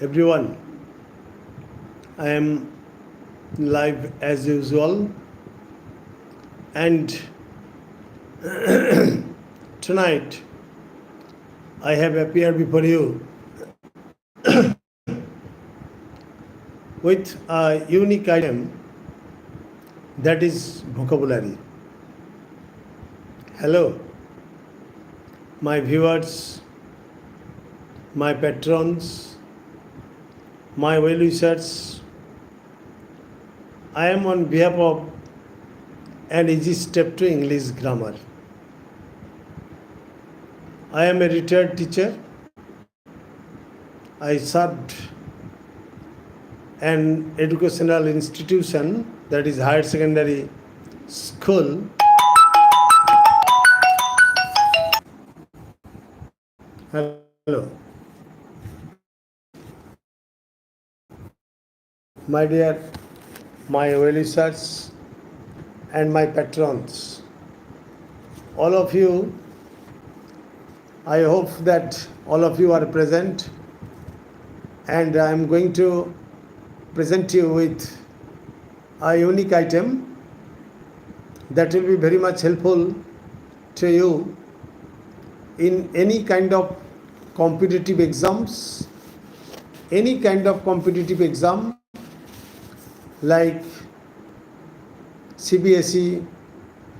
Everyone, I am live as usual, and tonight I have appeared before you with a unique item, that is vocabulary. Hello, my viewers, my patrons, my well wishers. I am on behalf of an easy step to English grammar. I am a retired teacher. I served an educational institution, that is higher secondary school. Hello, my dear, my well wishers and my patrons. All of you, I hope that all of you are present, and I am going to present you with a unique item that will be very much helpful to you in any kind of competitive exams, any kind of competitive exam like CBSE,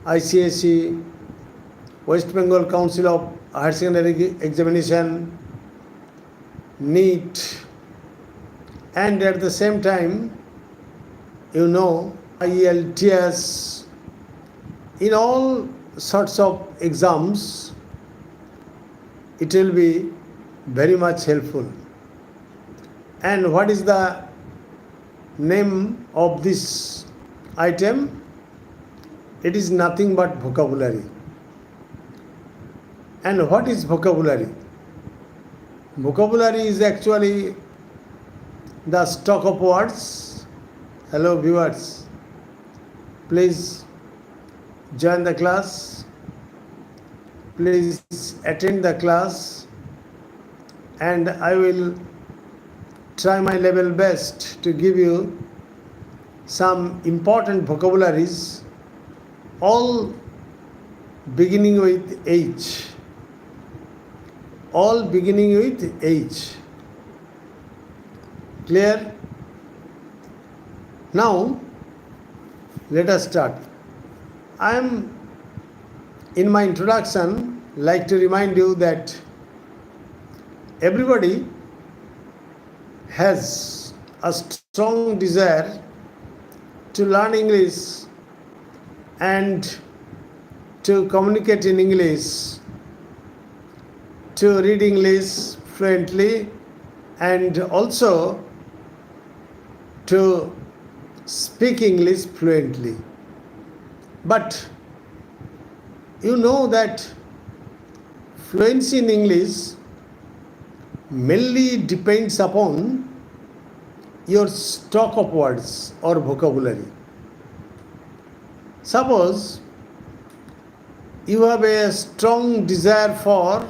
ICSE, West Bengal Council of Higher Secondary Examination, NEET, and at the same time, IELTS, in all sorts of exams, it will be very much helpful. And what is the name of this item? It is nothing but vocabulary. And what is vocabulary? Vocabulary is actually the stock of words. Hello viewers, please join the class, please attend the class, and I will try my level best to give you some important vocabularies, all beginning with H. All beginning with H. Clear? Now, let us start. I am, in my introduction, like to remind you that everybody has a strong desire to learn English and to communicate in English, to read English fluently, and also to speak English fluently. But you know that fluency in English mainly depends upon your stock of words or vocabulary. Suppose you have a strong desire for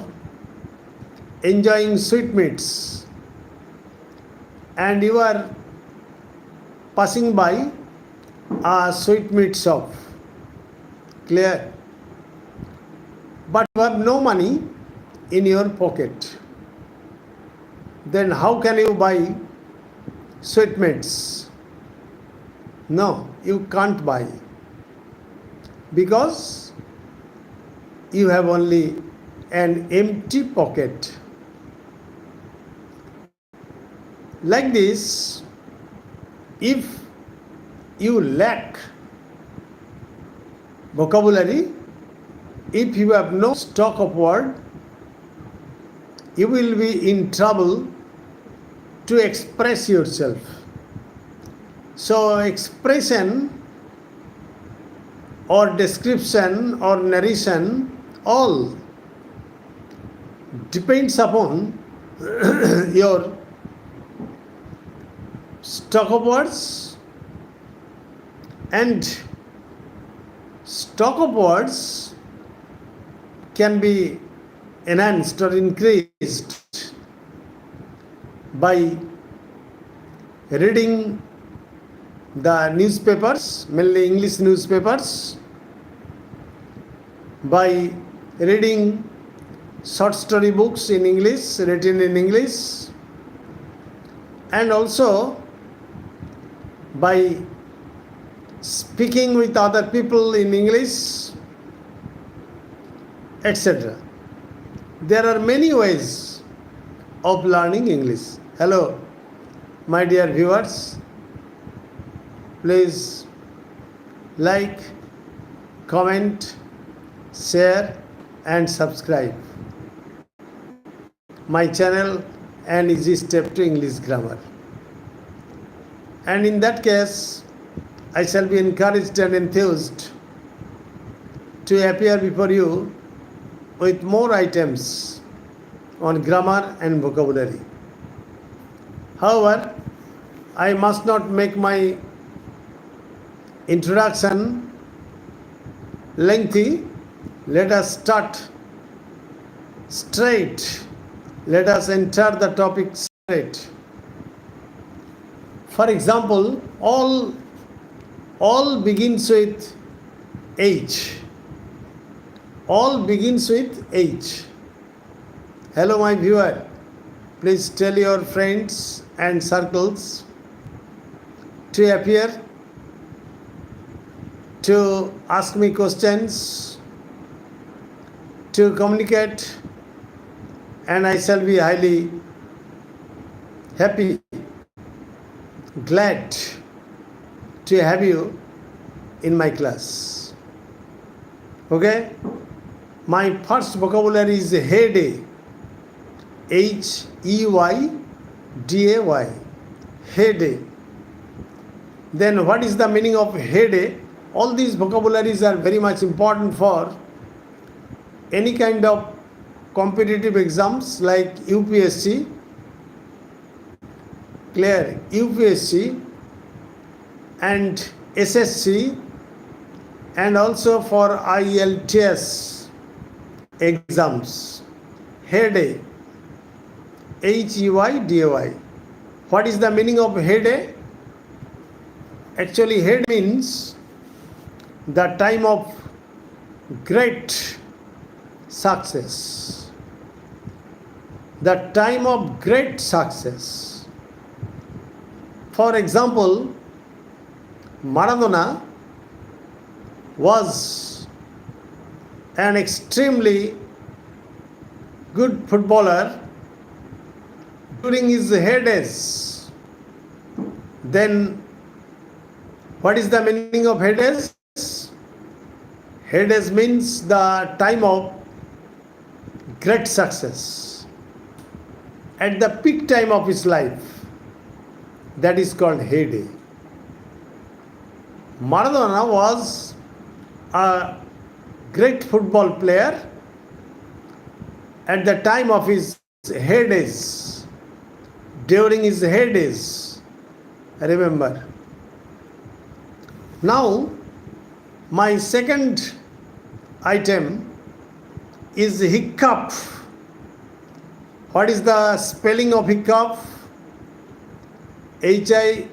enjoying sweetmeats and you are passing by a sweetmeat shop. Clear? But you have no money in your pocket. Then how can you buy sweetmeats? No, you can't buy, because you have only an empty pocket. Like this, if you lack vocabulary, if you have no stock of word, you will be in trouble to express yourself. So expression or description or narration all depends upon your stock of words, and stock of words can be enhanced or increased by reading the newspapers, mainly English newspapers, by reading short story books in English, written in English, and also by speaking with other people in English, etc. There are many ways of learning English. Hello, my dear viewers. Please like, comment, share and subscribe my channel An Easy Step to English Grammar. And in that case, I shall be encouraged and enthused to appear before you with more items on grammar and vocabulary. However, I must not make my introduction lengthy. Let us start straight. Let us enter the topic straight. For example, all begins with H. All begins with H. Hello, my viewer. Please tell your friends and circles to appear, to ask me questions, to communicate, and I shall be highly happy, glad to have you in my class. Okay? My first vocabulary is heyday. Heyday. Heyday. Then what is the meaning of heyday? All these vocabularies are very much important for any kind of competitive exams like UPSC, clear, UPSC and SSC, and also for IELTS exams. Heyday. Heyday. What is the meaning of heyday? Actually, heyday means the time of great success. The time of great success. For example, Maradona was an extremely good footballer during his heydays. Then, what is the meaning of heydays? Heydays means the time of great success. At the peak time of his life, that is called heyday. Maradona was a great football player at the time of his heydays, during his heydays. Remember. Now, my second item is hiccup. What is the spelling of hiccup? HICCUP.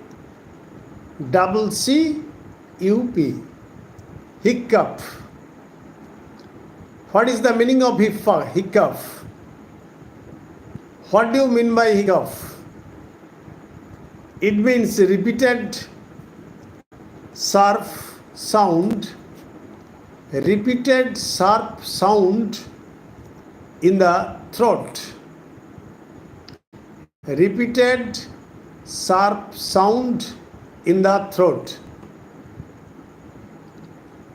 Hiccup. What is the meaning of hiccup? What do you mean by hiccup? It means repeated sharp sound. Repeated sharp sound in the throat. Repeated sharp sound in the throat.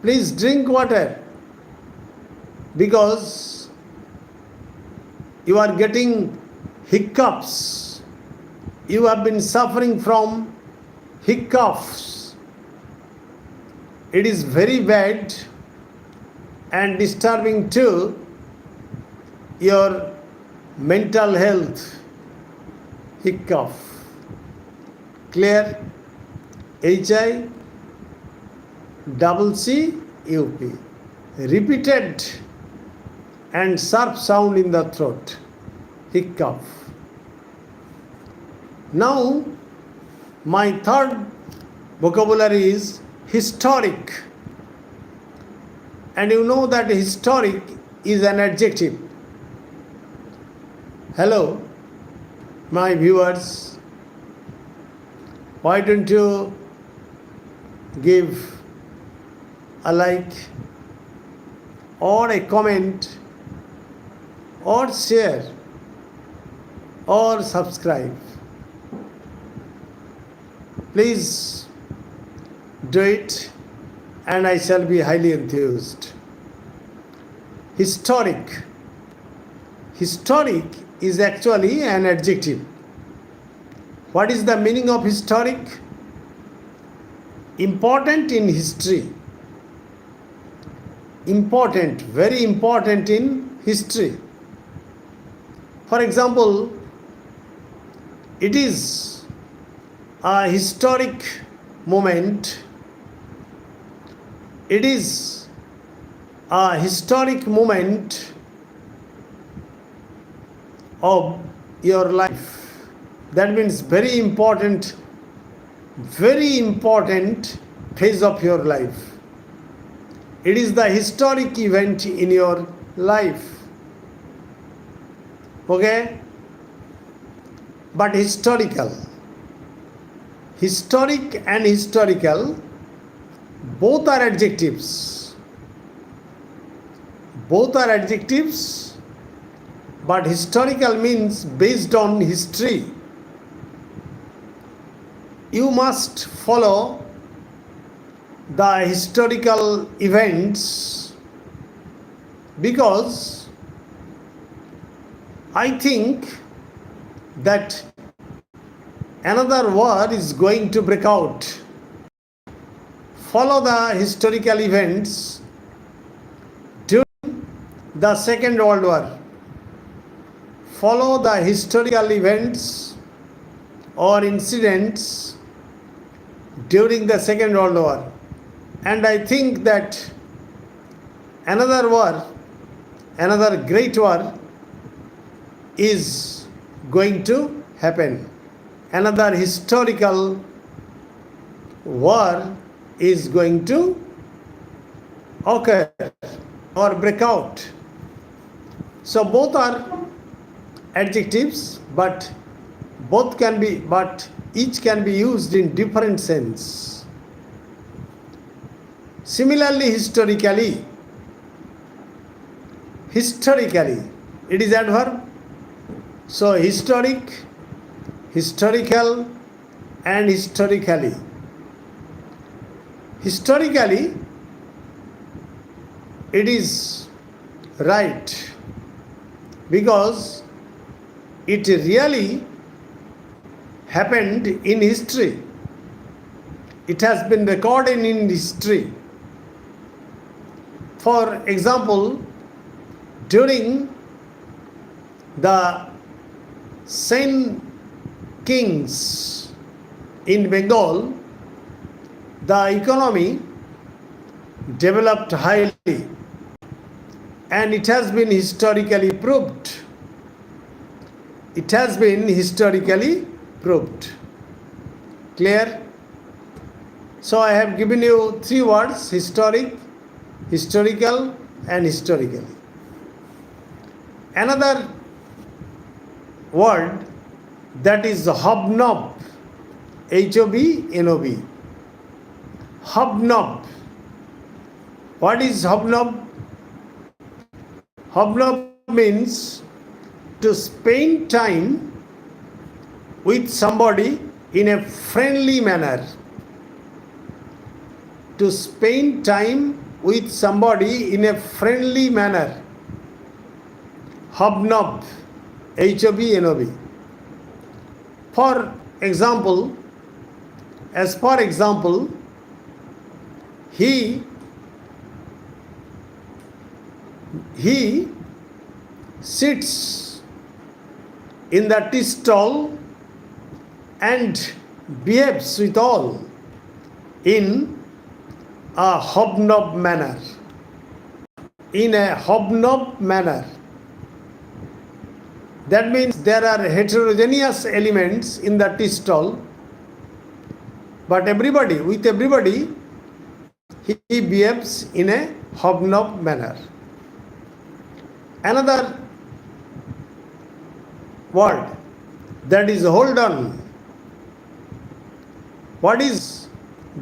Please drink water because you are getting hiccups. You have been suffering from hiccups. It is very bad and disturbing to your mental health. Hiccup. Clear? HICCUP. Repeated and sharp sound in the throat. Hiccup. Now, My third vocabulary is historic. And you know that historic is an adjective. Hello, my viewers. Why don't you give a like or a comment or share or subscribe? Please do it, and I shall be highly enthused. Historic. Historic is actually an adjective. What is the meaning of historic? Important in history. Important, very important in history. For example, it is a historic moment. It is a historic moment of your life. That means very important phase of your life. It is the historic event in your life. Okay? But historical. Historic and historical, both are adjectives. Both are adjectives, but historical means based on history. You must follow the historical events, because I think that another war is going to break out. Follow the historical events during the Second World War. Follow the historical events or incidents during the Second World War. And I think that another war, another great war is going to happen. Another historical war is going to occur or break out. So both are adjectives, but each can be used in different sense. Similarly, historically, it is adverb. So historic, historical, and historically. Historically, it is right because it really happened in history. It has been recorded in history. For example, during the Sen kings in Bengal, the economy developed highly, and it has been historically proved. It has been historically proved. Clear? So I have given you three words: historic, historical, and historically. Another word, that is hobnob. H-O-B-N-O-B. Hobnob. What is hobnob? Hobnob means to spend time with somebody in a friendly manner. To spend time with somebody in a friendly manner. Hobnob. H-O-B-N-O-B. For example, he sits in the tea stall and behaves with all in a hobnob manner. In a hobnob manner. That means there are heterogeneous elements in the tea stall, But with everybody, he behaves in a hobnob manner. Another word, that is hold on. What is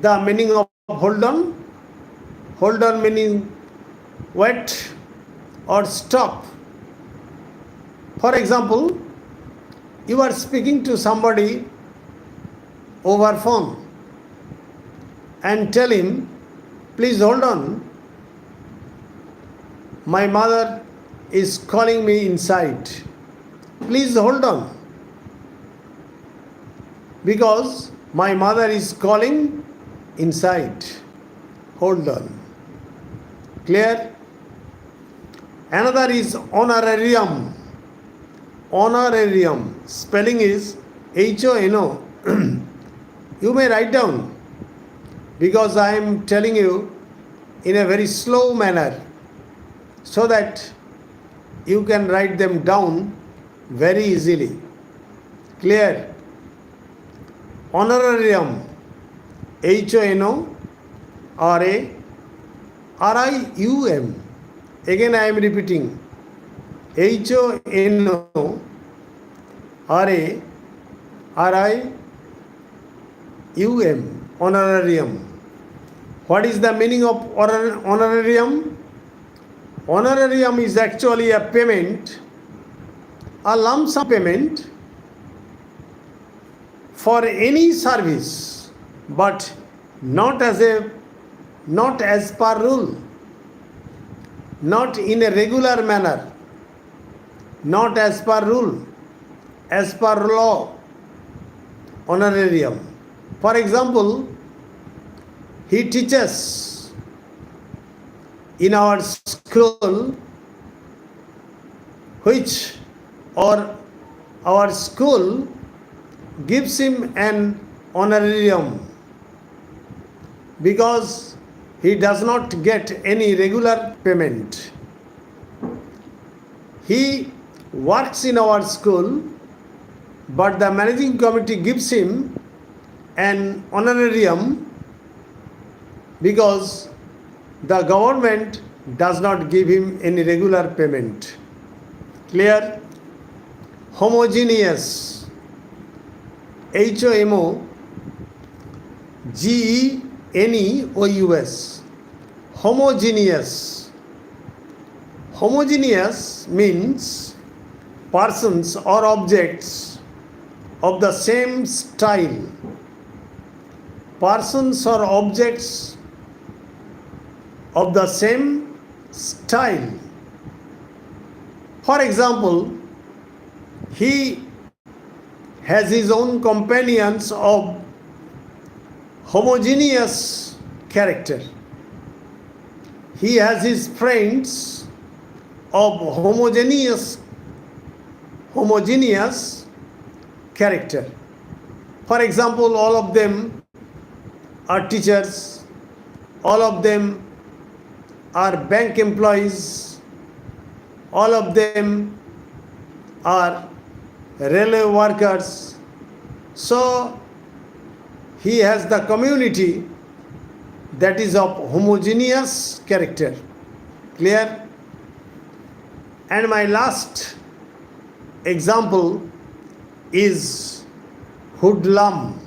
the meaning of hold on? Hold on meaning wait or stop. For example, you are speaking to somebody over phone and tell him, please hold on, my mother is calling me inside. Please hold on, because my mother is calling inside. Hold on. Clear? Another is honorarium. Honorarium, spelling is HONO. You may write down, because I am telling you in a very slow manner, so that you can write them down very easily. Clear? Honorarium, HONORARIUM. Again I am repeating, HONORARIUM, honorarium. What is the meaning of honorarium? Honorarium is actually a payment, a lump sum payment for any service, but not as per rule, not in a regular manner, not as per rule, as per law. Honorarium. For example, he teaches in our school, our school gives him an honorarium, because he does not get any regular payment. He works in our school, but the managing committee gives him an honorarium, because the government does not give him any regular payment. Clear? Homogeneous, HOMOGENEOUS. Homogeneous. Homogeneous means persons or objects of the same style. Persons or objects of the same style. For example, he has his own companions of homogeneous character. He has his friends of homogeneous character. For example, all of them are teachers, all of them are bank employees, all of them are railway workers. So he has the community that is of homogeneous character. Clear? And my last example is hoodlum.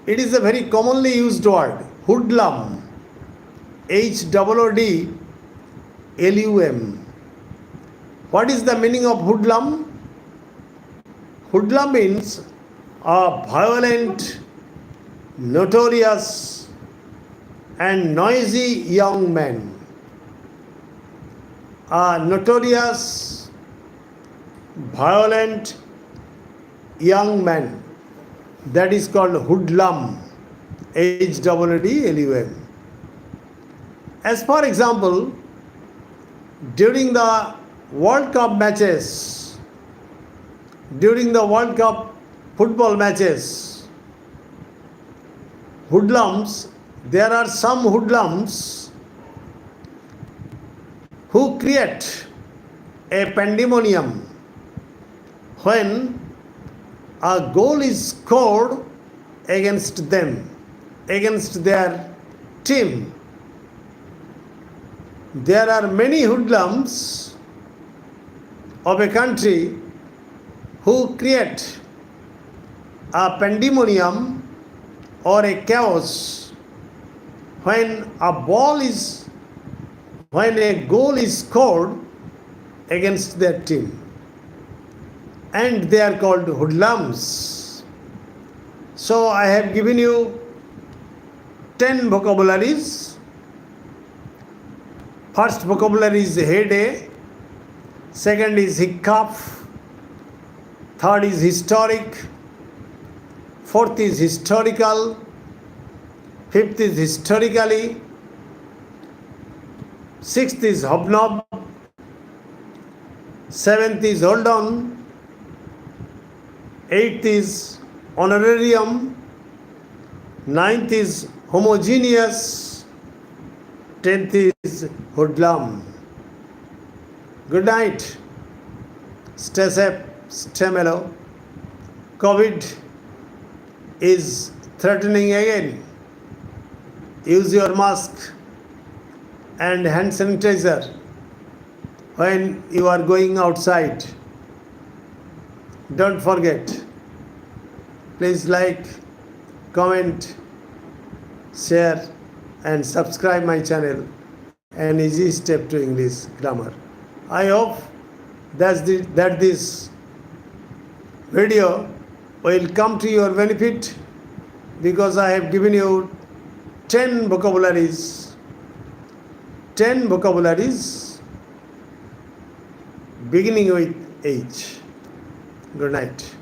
It is a very commonly used word, hoodlum. HOODLUM. What is the meaning of hoodlum? Hoodlum means a violent, notorious, and noisy young man. A notorious, violent young man, that is called hoodlum. HOODLUM. As for example, during the World Cup matches, during the World Cup football matches, hoodlums, there are some hoodlums who create a pandemonium when a goal is scored against them, against their team. There are many hoodlums of a country who create a pandemonium or a chaos when a goal is scored against their team, and they are called hoodlums. So I have given you 10 vocabularies. First vocabulary is heyday, second is hiccup, third is historic, fourth is historical, fifth is historically, sixth is hobnob, seventh is hold on, eighth is honorarium, ninth is homogeneous, 10th is hoodlum. Good night. Stay safe, stay mellow. COVID is threatening again. Use your mask and hand sanitizer when you are going outside. Don't forget. Please like, comment, share and subscribe my channel, An Easy Step to English Grammar. I hope that this video will come to your benefit, because I have given you 10 vocabularies beginning with H. Good night.